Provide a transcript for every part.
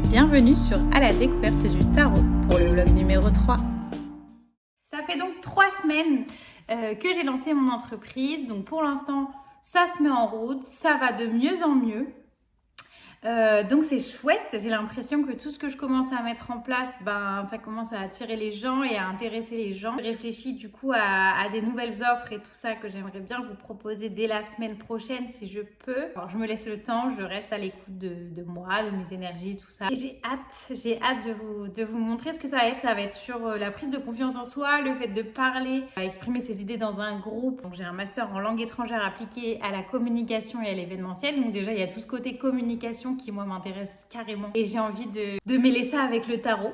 Bienvenue sur À la découverte du tarot pour le vlog numéro 3. Ça fait donc 3 semaines que j'ai lancé mon entreprise. Donc pour l'instant, ça se met en route, ça va de mieux en mieux. Donc c'est chouette, j'ai l'impression que tout ce que je commence à mettre en place, ça commence à attirer les gens et à intéresser les gens. Je réfléchis du coup à des nouvelles offres et tout ça que j'aimerais bien vous proposer dès la semaine prochaine si je peux. Alors je me laisse le temps, je reste à l'écoute de moi, de mes énergies, tout ça. Et j'ai hâte de vous montrer ce que ça va être. Ça va être sur la prise de confiance en soi, le fait de parler, exprimer ses idées dans un groupe. Donc j'ai un master en langue étrangère appliquée à la communication et à l'événementiel. Donc déjà il y a tout ce côté communication qui moi m'intéresse carrément et j'ai envie de mêler ça avec le tarot.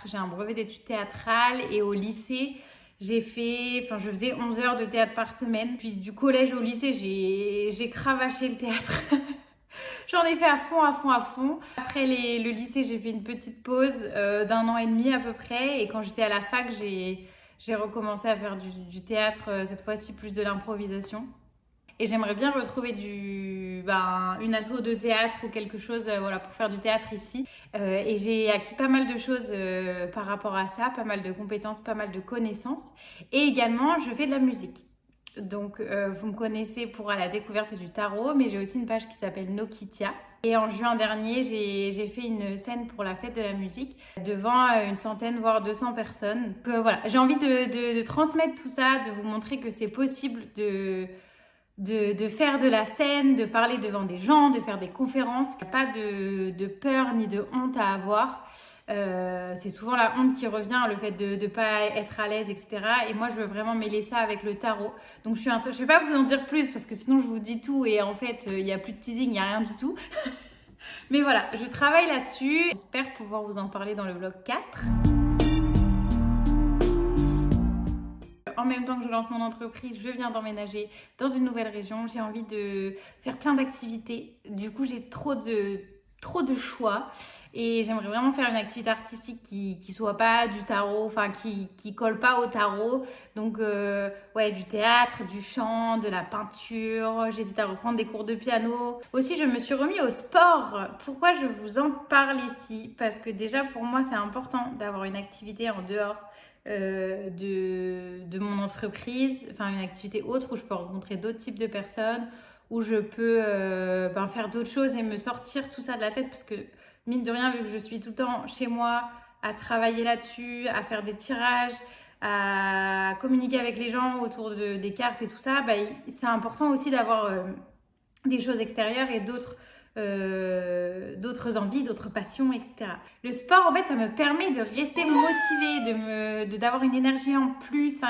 J'ai un brevet d'études théâtrales et au lycée je faisais 11 heures de théâtre par semaine. Puis du collège au lycée j'ai cravaché le théâtre. J'en ai fait à fond. Après le lycée j'ai fait une petite pause d'1 an et demi à peu près et quand j'étais à la fac j'ai recommencé à faire du théâtre, cette fois-ci plus de l'improvisation. Et j'aimerais bien retrouver une asso de théâtre ou quelque chose pour faire du théâtre ici. Et j'ai acquis pas mal de choses par rapport à ça, pas mal de compétences, pas mal de connaissances. Et également, je fais de la musique. Donc, vous me connaissez pour la découverte du tarot, mais j'ai aussi une page qui s'appelle Nokitia. Et en juin dernier, j'ai fait une scène pour la fête de la musique devant une centaine, voire 200 personnes. Donc, j'ai envie de transmettre tout ça, de vous montrer que c'est possible de faire de la scène, de parler devant des gens, de faire des conférences. Il n'y a pas de peur ni de honte à avoir. C'est souvent la honte qui revient, le fait de ne pas être à l'aise, etc. Et moi, je veux vraiment mêler ça avec le tarot. Donc, je ne vais pas vous en dire plus parce que sinon, je vous dis tout et en fait, il n'y a plus de teasing, il n'y a rien du tout. Mais voilà, je travaille là-dessus. J'espère pouvoir vous en parler dans le vlog 4. En même temps que je lance mon entreprise, je viens d'emménager dans une nouvelle région. J'ai envie de faire plein d'activités. Du coup, j'ai trop de choix. Et j'aimerais vraiment faire une activité artistique qui soit pas du tarot, qui colle pas au tarot. Donc, du théâtre, du chant, de la peinture. J'hésite à reprendre des cours de piano. Aussi, je me suis remis au sport. Pourquoi je vous en parle ici? Parce que déjà, pour moi, c'est important d'avoir une activité en dehors de mon entreprise, une activité autre où je peux rencontrer d'autres types de personnes, où je peux faire d'autres choses et me sortir tout ça de la tête parce que mine de rien, vu que je suis tout le temps chez moi à travailler là-dessus, à faire des tirages, à communiquer avec les gens autour des cartes et tout ça, c'est important aussi d'avoir des choses extérieures et d'autres envies, d'autres passions, etc. Le sport, en fait, ça me permet de rester motivée, d'avoir une énergie en plus.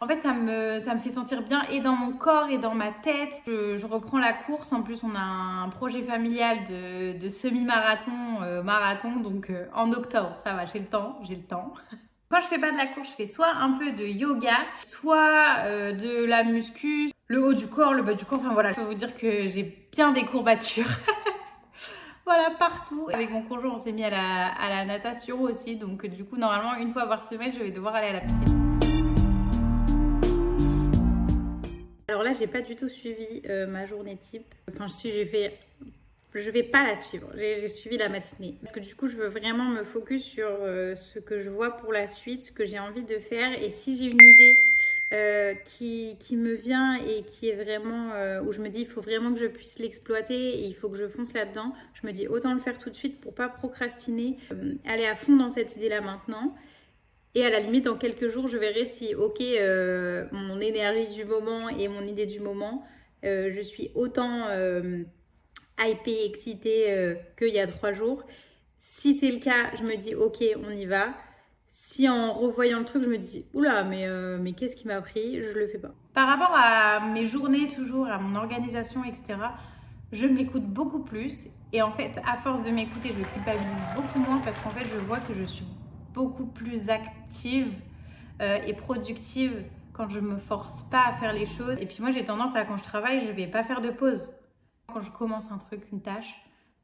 En fait, ça me fait sentir bien et dans mon corps et dans ma tête. Je reprends la course. En plus, on a un projet familial de semi-marathon, marathon, donc en octobre. Ça va, j'ai le temps. Quand je fais pas de la course, je fais soit un peu de yoga, soit de la muscu, le haut du corps, le bas du corps. Je peux vous dire que j'ai bien des courbatures. Voilà, partout. Avec mon conjoint, on s'est mis à la natation aussi. Donc, du coup, normalement, une fois par semaine, je vais devoir aller à la piscine. Alors là, j'ai pas du tout suivi ma journée type. Je vais pas la suivre. J'ai suivi la matinée. Parce que du coup, je veux vraiment me focus sur ce que je vois pour la suite, ce que j'ai envie de faire. Et si j'ai une idée qui me vient et qui est vraiment où je me dis il faut vraiment que je puisse l'exploiter et il faut que je fonce là-dedans, je me dis autant le faire tout de suite pour pas procrastiner, aller à fond dans cette idée-là maintenant. Et à la limite, dans quelques jours, je verrai si, mon énergie du moment et mon idée du moment, je suis autant hypée, excitée qu'il y a 3 jours. Si c'est le cas, je me dis ok, on y va. Si en revoyant le truc, je me dis oula, mais qu'est-ce qui m'a pris? Je le fais pas. Par rapport à mes journées, toujours, à mon organisation, etc., je m'écoute beaucoup plus. Et en fait, à force de m'écouter, je culpabilise beaucoup moins parce qu'en fait, je vois que je suis beaucoup plus active et productive quand je me force pas à faire les choses. Et puis moi, j'ai tendance à, quand je travaille, je vais pas faire de pause. Quand je commence un truc, une tâche,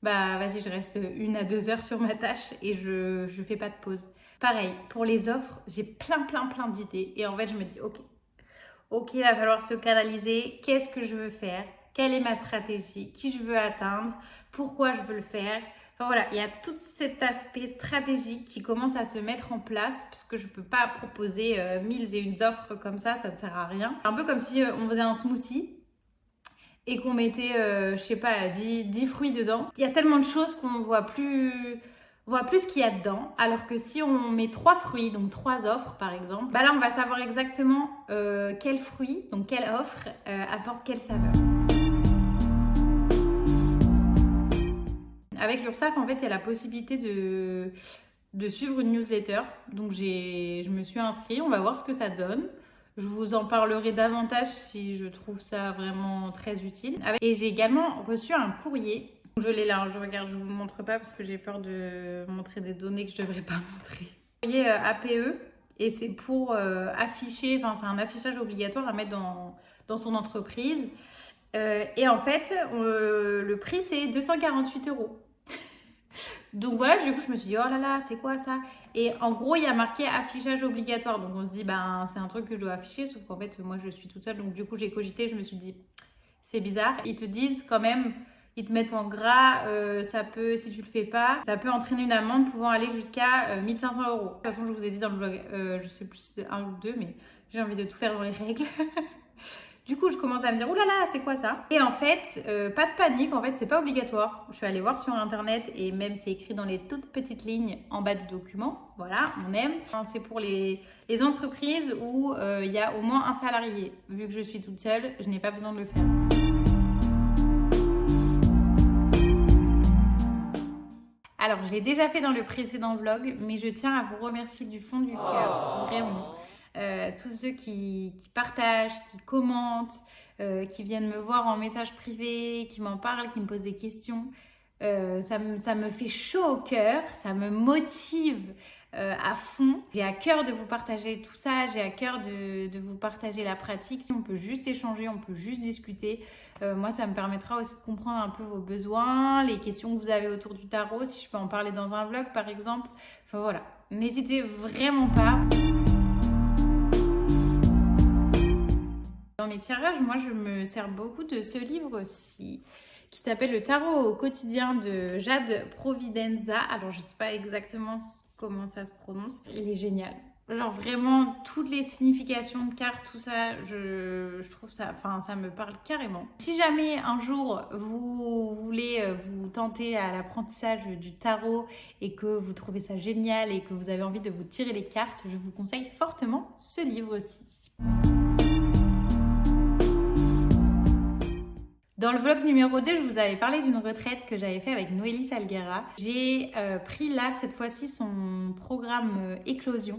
vas-y, je reste 1 à 2 heures sur ma tâche et je fais pas de pause. Pareil, pour les offres, j'ai plein d'idées. Et en fait, je me dis, ok, il va falloir se canaliser. Qu'est-ce que je veux faire? quelle est ma stratégie, qui je veux atteindre, pourquoi je veux le faire. Enfin voilà, il y a tout cet aspect stratégique qui commence à se mettre en place parce que je ne peux pas proposer 1001 offres comme ça ne sert à rien. Un peu comme si on faisait un smoothie et qu'on mettait, je sais pas, 10 fruits dedans. Il y a tellement de choses qu'on voit plus ce qu'il y a dedans. Alors que si on met 3 fruits, donc 3 offres par exemple, bah là on va savoir exactement quel fruit, donc quelle offre apporte quelle saveur. Avec l'URSSAF, en fait, il y a la possibilité de suivre une newsletter. Donc je me suis inscrite, on va voir ce que ça donne. Je vous en parlerai davantage si je trouve ça vraiment très utile. Et j'ai également reçu un courrier. Je l'ai là, je regarde, je vous montre pas parce que j'ai peur de montrer des données que je devrais pas montrer. Courrier APE et c'est pour afficher, enfin c'est un affichage obligatoire à mettre dans son entreprise. Et en fait, le prix c'est 248 €. Donc voilà, du coup, je me suis dit, oh là là, c'est quoi ça? Et en gros, il y a marqué affichage obligatoire. Donc on se dit, ben, c'est un truc que je dois afficher, sauf qu'en fait, moi, je suis toute seule. Donc du coup, j'ai cogité, je me suis dit, c'est bizarre. Ils te disent quand même, ils te mettent en gras, ça peut, si tu le fais pas, ça peut entraîner une amende pouvant aller jusqu'à 1500 €. De toute façon, je vous ai dit dans le blog, je sais plus si c'est 1 ou 2, mais j'ai envie de tout faire dans les règles. Du coup, je commence à me dire, oh là là, c'est quoi ça? Et en fait, pas de panique, en fait, c'est pas obligatoire. Je suis allée voir sur internet et même c'est écrit dans les toutes petites lignes en bas du document. Voilà, on aime. C'est pour les entreprises où il y a au moins un salarié. Vu que je suis toute seule, je n'ai pas besoin de le faire. Alors, je l'ai déjà fait dans le précédent vlog, mais je tiens à vous remercier du fond du cœur, vraiment. Tous ceux qui partagent, qui commentent, qui viennent me voir en message privé, qui m'en parlent, qui me posent des questions. Ça me fait chaud au cœur, ça me motive à fond. J'ai à cœur de vous partager tout ça, j'ai à cœur de vous partager la pratique. On peut juste échanger, on peut juste discuter. Moi, ça me permettra aussi de comprendre un peu vos besoins, les questions que vous avez autour du tarot, si je peux en parler dans un vlog par exemple. Enfin voilà, n'hésitez vraiment pas. Dans mes tirages, moi, je me sers beaucoup de ce livre aussi, qui s'appelle Le tarot au quotidien de Jade Providenza. Alors, je ne sais pas exactement comment ça se prononce. Il est génial. Genre vraiment, toutes les significations de cartes, tout ça, je trouve ça, enfin, ça me parle carrément. Si jamais un jour, vous voulez vous tenter à l'apprentissage du tarot et que vous trouvez ça génial et que vous avez envie de vous tirer les cartes, je vous conseille fortement ce livre-ci. Dans le vlog numéro 2, je vous avais parlé d'une retraite que j'avais fait avec Noélie Salguera. J'ai pris là, cette fois-ci, son programme Éclosion.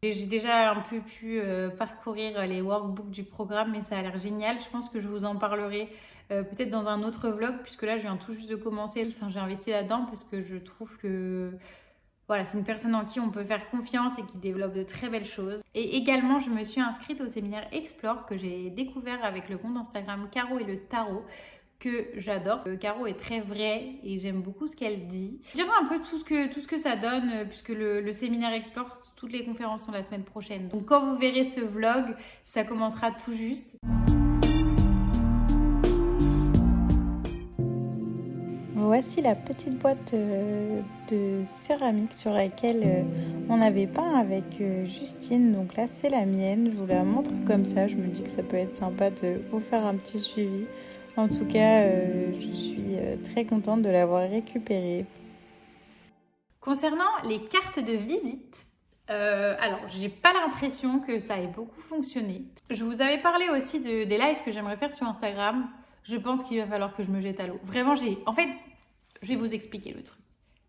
J'ai déjà un peu pu parcourir les workbooks du programme, mais ça a l'air génial. Je pense que je vous en parlerai peut-être dans un autre vlog, puisque là, je viens tout juste de commencer. Enfin, j'ai investi là-dedans parce que je trouve que... Voilà, c'est une personne en qui on peut faire confiance et qui développe de très belles choses. Et également, je me suis inscrite au séminaire Explore que j'ai découvert avec le compte Instagram Caro et le Tarot, que j'adore. Caro est très vraie et j'aime beaucoup ce qu'elle dit. Je dirais un peu tout ce que ça donne, puisque le séminaire Explore, toutes les conférences sont la semaine prochaine. Donc quand vous verrez ce vlog, ça commencera tout juste. Voici la petite boîte de céramique sur laquelle on avait peint avec Justine. Donc là, c'est la mienne. Je vous la montre comme ça. Je me dis que ça peut être sympa de vous faire un petit suivi. En tout cas, je suis très contente de l'avoir récupérée. Concernant les cartes de visite, alors j'ai pas l'impression que ça ait beaucoup fonctionné. Je vous avais parlé aussi des lives que j'aimerais faire sur Instagram. Je pense qu'il va falloir que je me jette à l'eau. Vraiment, en fait, je vais vous expliquer le truc.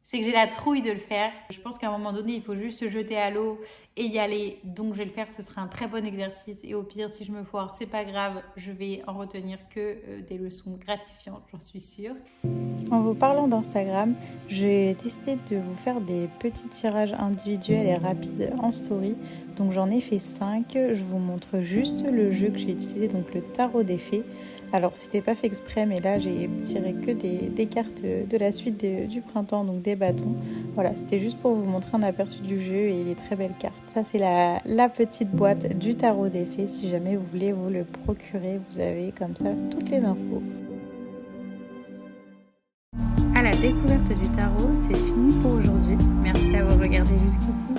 C'est que j'ai la trouille de le faire. Je pense qu'à un moment donné, il faut juste se jeter à l'eau et y aller. Donc, je vais le faire. Ce sera un très bon exercice. Et au pire, si je me foire, c'est pas grave. Je vais en retenir que des leçons gratifiantes, j'en suis sûre. En vous parlant d'Instagram, j'ai décidé de vous faire des petits tirages individuels et rapides en story. Donc j'en ai fait 5. Je vous montre juste le jeu que j'ai utilisé, donc le tarot des fées. Alors c'était pas fait exprès, mais là j'ai tiré que des cartes de la suite du printemps, donc des bâtons. Voilà, c'était juste pour vous montrer un aperçu du jeu et les très belles cartes. Ça c'est la petite boîte du tarot des fées. Si jamais vous voulez vous le procurer, vous avez comme ça toutes les infos. À la découverte du tarot, c'est fini pour aujourd'hui. Merci d'avoir regardé jusqu'ici.